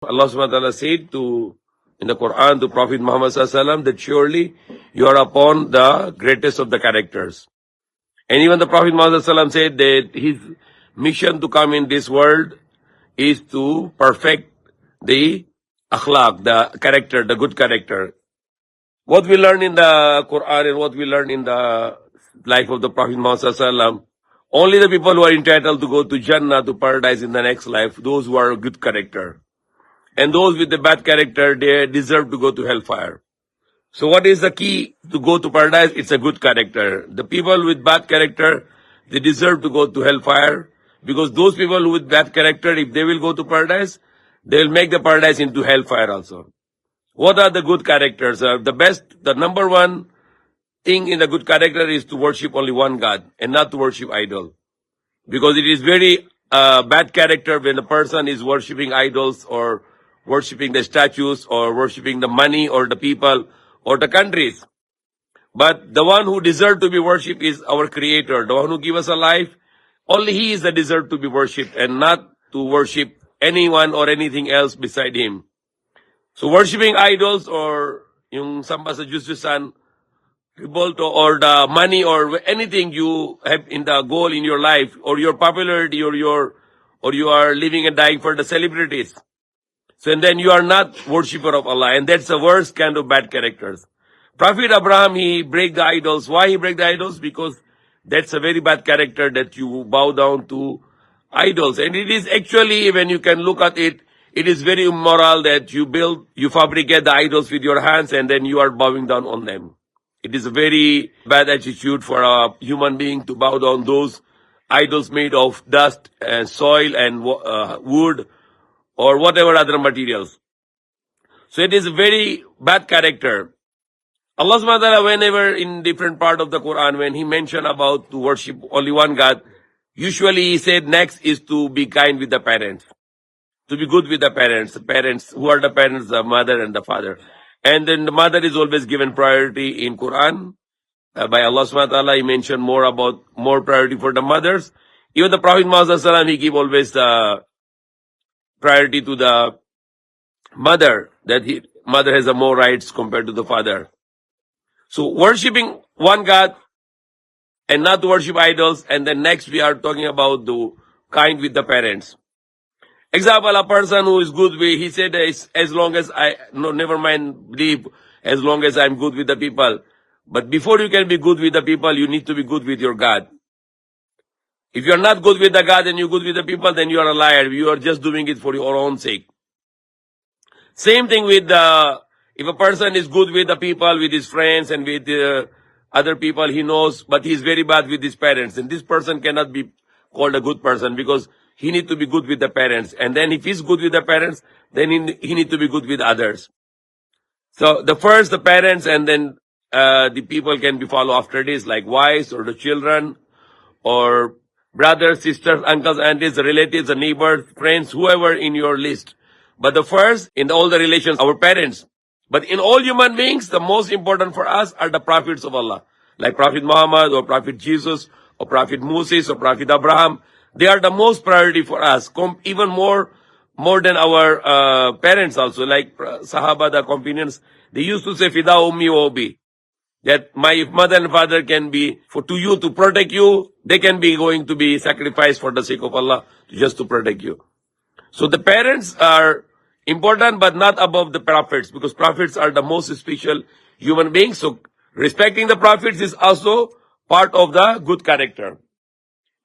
Allah subhanahu wa ta'ala said in the Qur'an to Prophet Muhammad sallallahu alaihi wasallam that surely you are upon the greatest of the characters. And even the Prophet Muhammad sallallahu alaihi wasallam said that his mission to come in this world is to perfect the akhlaq, the character, the good character. What we learn in the Quran and what we learn in the life of the Prophet Muhammad sallallahu alaihi wasallam, only the people who are entitled to go to Jannah, to paradise in the next life, those who are good character. And those with the bad character, they deserve to go to hellfire. So what is the key to go to paradise? It's a good character. The people with bad character, they deserve to go to hellfire, because those people with bad character, if they will go to paradise, they will make the paradise into hellfire also. What are the good characters? The number one thing in the good character is to worship only one God and not to worship idol. Because it is very bad character when a person is worshipping idols or worshipping the statues or worshipping the money or the people or the countries. But the one who deserves to be worshipped is our Creator, the one who gave us a life. Only He is the deserved to be worshipped and not to worship anyone or anything else beside Him. So worshipping idols or yung samba sa Diyos-Diyosan, revolto, or the money or anything you have in the goal in your life, or your popularity, or you are living and dying for the celebrities. So and then you are not worshipper of Allah, and that's the worst kind of bad characters. Prophet Abraham, he break the idols. Why he break the idols? Because that's a very bad character, that you bow down to idols. And it is actually, when you can look at it, it is very immoral that you fabricate the idols with your hands and then you are bowing down on them. It is a very bad attitude for a human being to bow down those idols made of dust and soil and wood or whatever other materials. So it is a very bad character. Allah subhanahu wa ta'ala, whenever in different part of the Quran, when He mentioned about to worship only one God, usually He said next is to be kind with the parents. To be good with the parents. The parents, who are the parents? The mother and the father. And then the mother is always given priority in Quran. By Allah subhanahu wa ta'ala, He mentioned more priority for the mothers. Even the Prophet Muhammad sallallahu alaihi wasallam, he give always priority to the mother, that mother has a more rights compared to the father. So worshipping one God and not to worship idols. And then next we are talking about the kind with the parents. Example, a person who is good with, he said, as long as never mind believe, as long as I'm good with the people. But before you can be good with the people, you need to be good with your God. If you're not good with the God and you're good with the people, then you are a liar. You are just doing it for your own sake. Same thing with if a person is good with the people, with his friends and with other people he knows, but he's very bad with his parents, and this person cannot be called a good person, because he need to be good with the parents. And then if he's good with the parents, then he need to be good with others. So the parents, and then the people can be follow after this, like wives or the children or brothers, sisters, uncles, aunties, relatives, the neighbors, friends, whoever in your list. But the first, in all the relations, our parents. But in all human beings, the most important for us are the prophets of Allah. Like Prophet Muhammad or Prophet Jesus or Prophet Moses or Prophet Abraham. They are the most priority for us, even more than our parents also. Like Sahaba, the companions, they used to say, Fida ummi wa abi. That my mother and father can be to you, to protect you, they can be going to be sacrificed for the sake of Allah, just to protect you. So the parents are important, but not above the prophets, because prophets are the most special human beings. So respecting the prophets is also part of the good character.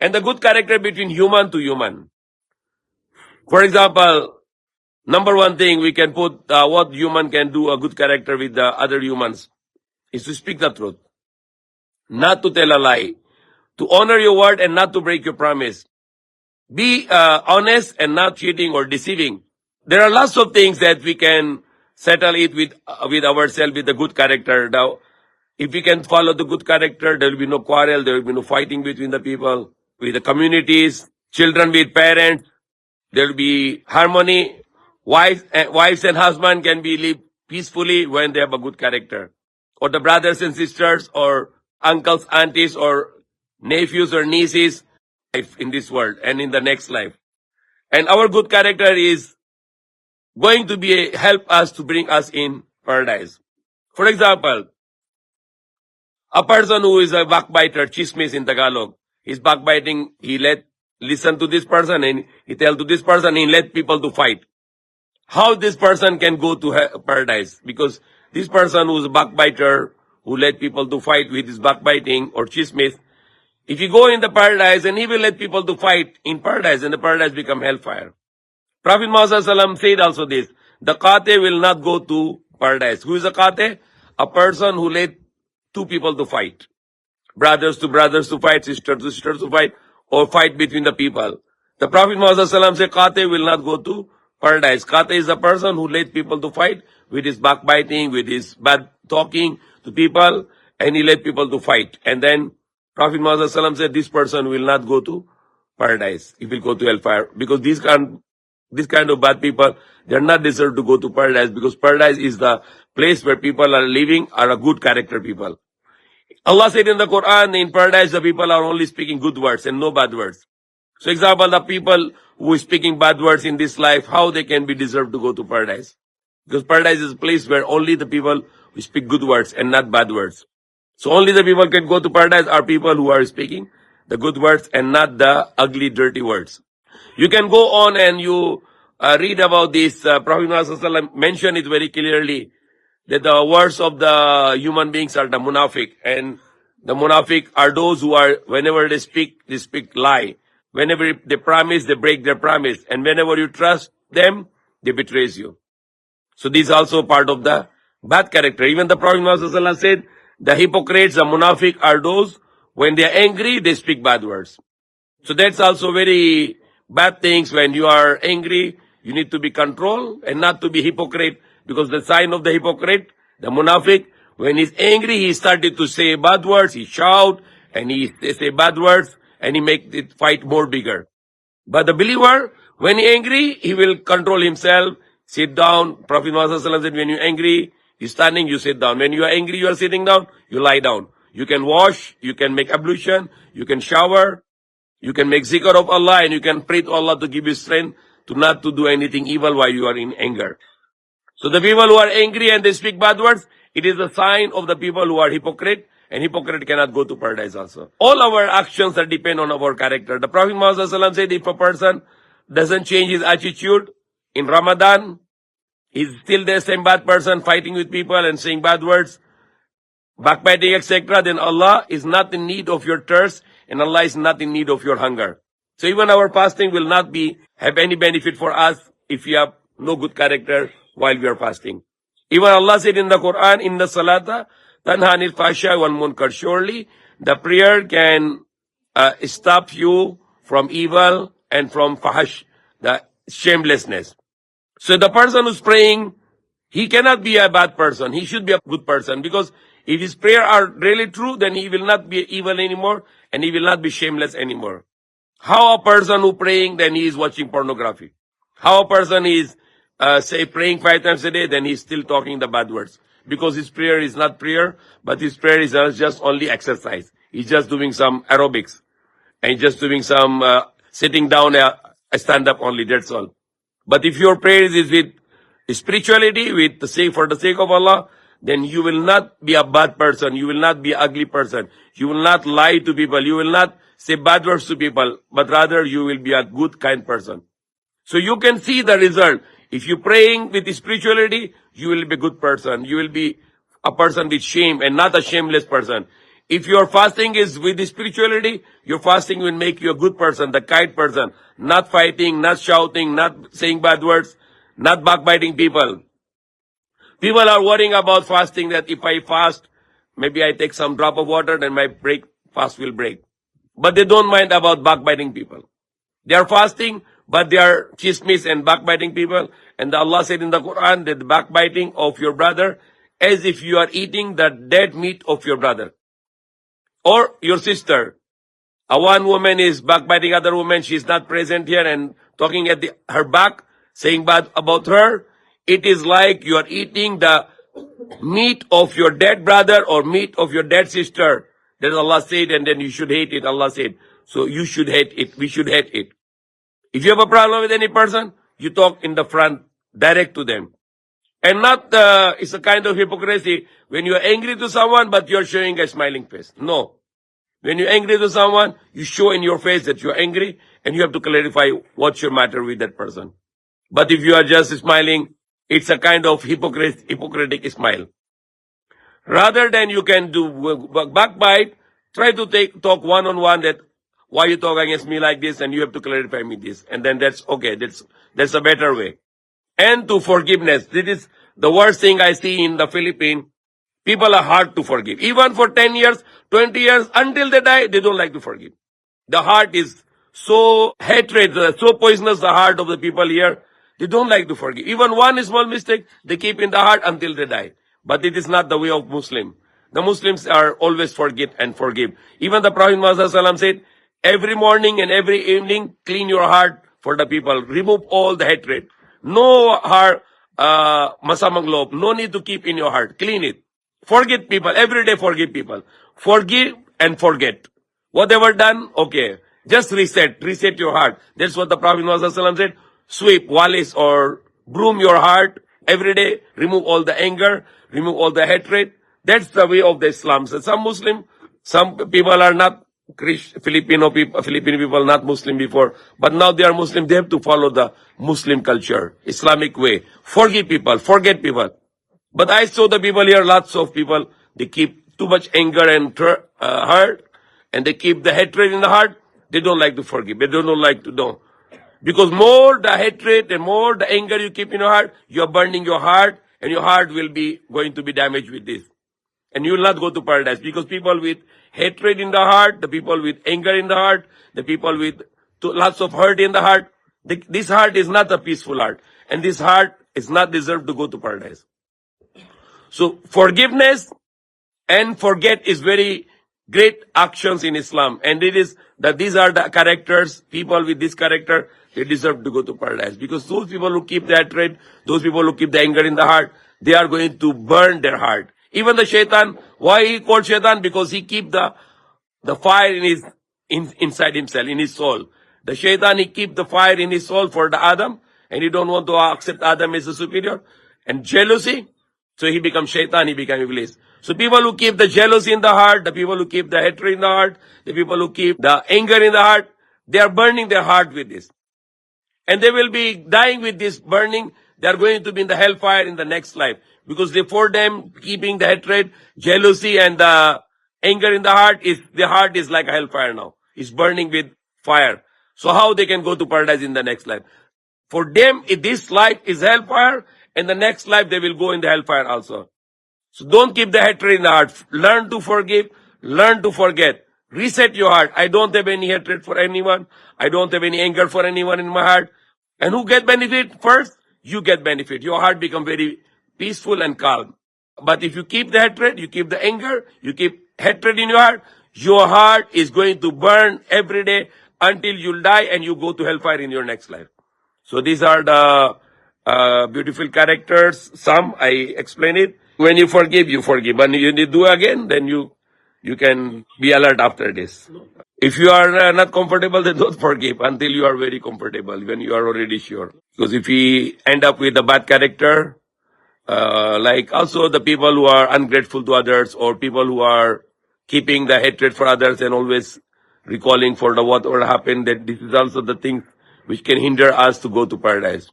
And the good character between human to human. For example, number one thing we can put what human can do a good character with the other humans is to speak the truth, not to tell a lie, to honor your word and not to break your promise. Be honest and not cheating or deceiving. There are lots of things that we can settle it with ourselves with the good character. Now, if we can follow the good character, there will be no quarrel, there will be no fighting between the people, with the communities, children with parents, there will be harmony. Wives and husband can be live peacefully when they have a good character. Or the brothers and sisters, or uncles, aunties, or nephews or nieces in this world and in the next life. And our good character is going to be help us to bring us in paradise. For example, a person who is a backbiter, chismis in Tagalog, he's backbiting, listen to this person and he tell to this person, he let people to fight. How this person can go to paradise? Because this person who's a backbiter, who let people to fight with his backbiting or chismis, if you go in the paradise and he will let people to fight in paradise, and the paradise become hellfire. Prophet Muhammad said also this, the qate will not go to paradise. Who is a qate? A person who let two people to fight. Brothers to fight, sisters to sisters to fight, or fight between the people. The Prophet Muhammad said, qate will not go to paradise. Qate is a person who let people to fight with his backbiting, with his bad talking to people, and he let people to fight. And then Prophet Muhammad said, this person will not go to paradise. He will go to hellfire. Because this kind of bad people, they are not deserved to go to paradise, because paradise is the place where people are living, are a good character people. Allah said in the Qur'an, in paradise, the people are only speaking good words and no bad words. So example, the people who is speaking bad words in this life, how they can be deserved to go to paradise? Because paradise is a place where only the people who speak good words and not bad words. So only the people can go to paradise are people who are speaking the good words and not the ugly, dirty words. You can go on and you read about this. Prophet Muhammad mentioned it very clearly that the words of the human beings are the munafiq, and the munafiq are those who are, whenever they speak lie. Whenever they promise, they break their promise, and whenever you trust them, they betrays you. So this is also part of the bad character. Even the Prophet Muhammad said, the hypocrites, the munafiq are those, when they are angry, they speak bad words. So that's also very bad things. When you are angry, you need to be controlled and not to be hypocrite, because the sign of the hypocrite, the munafiq, when he's angry, he started to say bad words, he shout, and he say bad words, and he make the fight more bigger. But the believer, when he angry, he will control himself, sit down. Prophet Muhammad said, when you're angry, you're standing, you sit down. When you are angry, you are sitting down, you lie down. You can wash, you can make ablution, you can shower, you can make zikr of Allah, and you can pray to Allah to give you strength to not to do anything evil while you are in anger. So the people who are angry and they speak bad words, it is a sign of the people who are hypocrite, and hypocrite cannot go to paradise also. All our actions are depend on our character. The Prophet Muhammad said, if a person doesn't change his attitude in Ramadan, he's still the same bad person, fighting with people and saying bad words, backbiting, etc., then Allah is not in need of your thirst, and Allah is not in need of your hunger. So even our fasting will not have any benefit for us if we have no good character while we are fasting. Even Allah said in the Qur'an, in the salata, tanha anil fahsha wal munkar. Surely the prayer can stop you from evil and from fahash, the shamelessness. So the person who's praying, he cannot be a bad person. He should be a good person, because if his prayer are really true, then he will not be evil anymore, and he will not be shameless anymore. How a person who praying, then he is watching pornography. How a person is, say, praying 5 times a day, then he's still talking the bad words. Because his prayer is not prayer, but his prayer is just only exercise. He's just doing some aerobics. And just doing some sitting down, a stand up only, that's all. But if your prayer is with spirituality, for the sake of Allah, then you will not be a bad person. You will not be an ugly person. You will not lie to people. You will not say bad words to people, but rather you will be a good, kind person. So you can see the result. If you're praying with spirituality, you will be a good person. You will be a person with shame and not a shameless person. If your fasting is with spirituality, your fasting will make you a good person, the kind person, not fighting, not shouting, not saying bad words, not backbiting people. People are worrying about fasting, that if I fast, maybe I take some drop of water, then my fast will break. But they don't mind about backbiting people. They are fasting, but they are chismis and backbiting people. And Allah said in the Quran that the backbiting of your brother, as if you are eating the dead meat of your brother or your sister. One woman is backbiting other woman, she is not present here, and talking at her back, saying bad about her. It is like you are eating the meat of your dead brother or meat of your dead sister. That Allah said, and then you should hate it, Allah said. So you should hate it. We should hate it. If you have a problem with any person, you talk in the front direct to them. And not, it's a kind of hypocrisy when you're angry to someone, but you're showing a smiling face. No. When you're angry to someone, you show in your face that you're angry, and you have to clarify what's your matter with that person. But if you are just smiling, it's a kind of hypocritic smile. Rather than you can do backbite, try to talk one-on-one that why you talk against me like this, and you have to clarify me this. And then that's okay. That's a better way. And to forgiveness. This is the worst thing I see in the Philippines. People are hard to forgive. Even for 10 years, 20 years, until they die, they don't like to forgive. The heart is so hatred, so poisonous, the heart of the people here. They don't like to forgive. Even one small mistake, they keep in the heart until they die. But it is not the way of Muslim. The Muslims are always forget and forgive. Even the Prophet Muhammad said, every morning and every evening, clean your heart for the people. Remove all the hatred. No heart, masamang loob. No need to keep in your heart. Clean it. Forget people. Every day forgive people. Forgive and forget. Whatever done, okay. Just reset. Reset your heart. That's what the Prophet Muhammad said. Sweep, walis, or broom your heart every day. Remove all the anger. Remove all the hatred. That's the way of the Islam. So some people are not Filipino people, not Muslim before, but now they are Muslim. They have to follow the Muslim culture, Islamic way. Forgive people, forget people. But I saw the people here, lots of people, they keep too much anger and hurt, and they keep the hatred in the heart. They don't like to forgive. They don't like to know. Because more the hatred and more the anger you keep in your heart, you are burning your heart, and your heart will be going to be damaged with this. And you will not go to paradise, because people with hatred in the heart, the people with anger in the heart, the people with lots of hurt in the heart, this heart is not a peaceful heart. And this heart is not deserved to go to paradise. So forgiveness and forget is very great actions in Islam. And it is that these are the characters, people with this character, they deserve to go to paradise. Because those people who keep the hatred, those people who keep the anger in the heart, they are going to burn their heart. Even the shaitan, why he called shaitan? Because he keep the fire inside himself, in his soul. The shaitan, he keep the fire in his soul for the Adam, and he don't want to accept Adam as a superior. And jealousy, so he becomes shaitan, he becomes iblis. So people who keep the jealousy in the heart, the people who keep the hatred in the heart, the people who keep the anger in the heart, they are burning their heart with this. And they will be dying with this burning. They are going to be in the hellfire in the next life. Because for them, keeping the hatred, jealousy, and the anger in the heart is like a hellfire now. It's burning with fire. So how they can go to paradise in the next life? For them, this life is hellfire, and the next life they will go in the hellfire also. So don't keep the hatred in the heart. Learn to forgive. Learn to forget. Reset your heart. I don't have any hatred for anyone. I don't have any anger for anyone in my heart. And who get benefit first? You get benefit. Your heart become very peaceful and calm. But if you keep the hatred, you keep the anger, you keep hatred in your heart is going to burn every day until you die and you go to hellfire in your next life. So these are the beautiful characters. Some I explain it. When you forgive, you forgive. When you do again, then you can be alert after this. If you are not comfortable, then don't forgive until you are very comfortable, when you are already sure. Because if we end up with a bad character, like also the people who are ungrateful to others, or people who are keeping the hatred for others and always recalling for the whatever happened, that this is also the thing which can hinder us to go to paradise.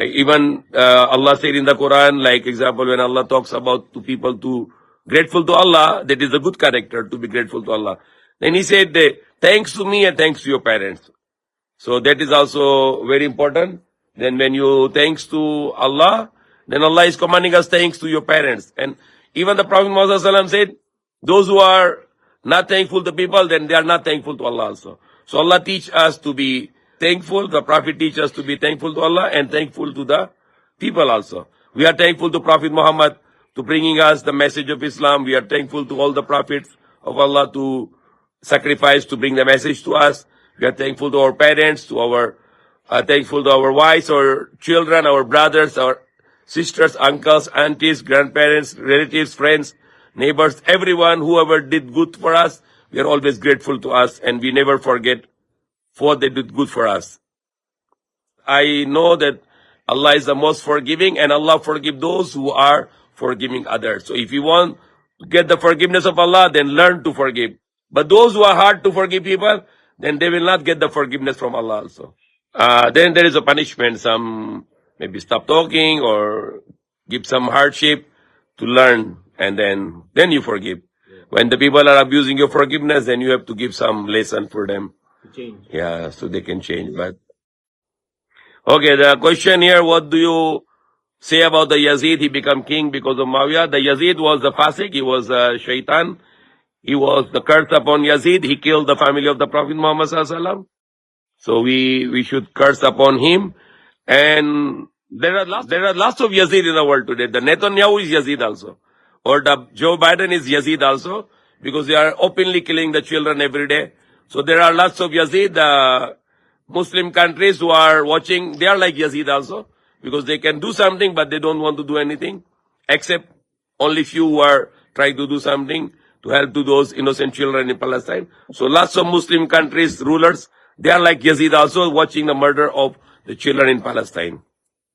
Even Allah said in the Qur'an, like example, when Allah talks about to people to grateful to Allah, that is a good character to be grateful to Allah. Then He said, thanks to me and thanks to your parents. So that is also very important. Then when you thanks to Allah, then Allah is commanding us thanks to your parents. And even the Prophet Muhammad said, those who are not thankful to people, then they are not thankful to Allah also. So Allah teach us to be thankful. The Prophet teaches us to be thankful to Allah and thankful to the people also. We are thankful to Prophet Muhammad to bringing us the message of Islam. We are thankful to all the prophets of Allah to sacrifice to bring the message to us. We are thankful to our parents, thankful to our wives, our children, our brothers, our sisters, uncles, aunties, grandparents, relatives, friends, neighbors, everyone, whoever did good for us. We are always grateful to us, and we never forget what they did good for us. I know that Allah is the most forgiving, and Allah forgive those who are forgiving others. So if you want to get the forgiveness of Allah, then learn to forgive. But those who are hard to forgive people, then they will not get the forgiveness from Allah also. Then there is a punishment, some maybe stop talking or give some hardship to learn, and then you forgive. When the people are abusing your forgiveness, then you have to give some lesson for them. Change. Yeah, so they can change. But okay, the question here, what do you say about the Yazid? He became king because of Muawiyah. The Yazid was the Fasik, he was a shaitan. He was the curse upon Yazid. He killed the family of the Prophet Muhammad Sallallahu Alaihi Wasallam. So we should curse upon him. And there are lots of Yazid in the world today. The Netanyahu is Yazid also. Or the Joe Biden is Yazid also, because they are openly killing the children every day. So there are lots of Yazid. Muslim countries who are watching, they are like Yazid also, because they can do something, but they don't want to do anything, except only few who are trying to do something to help to those innocent children in Palestine. So lots of Muslim countries, rulers, they are like Yazid also, watching the murder of the children in Palestine.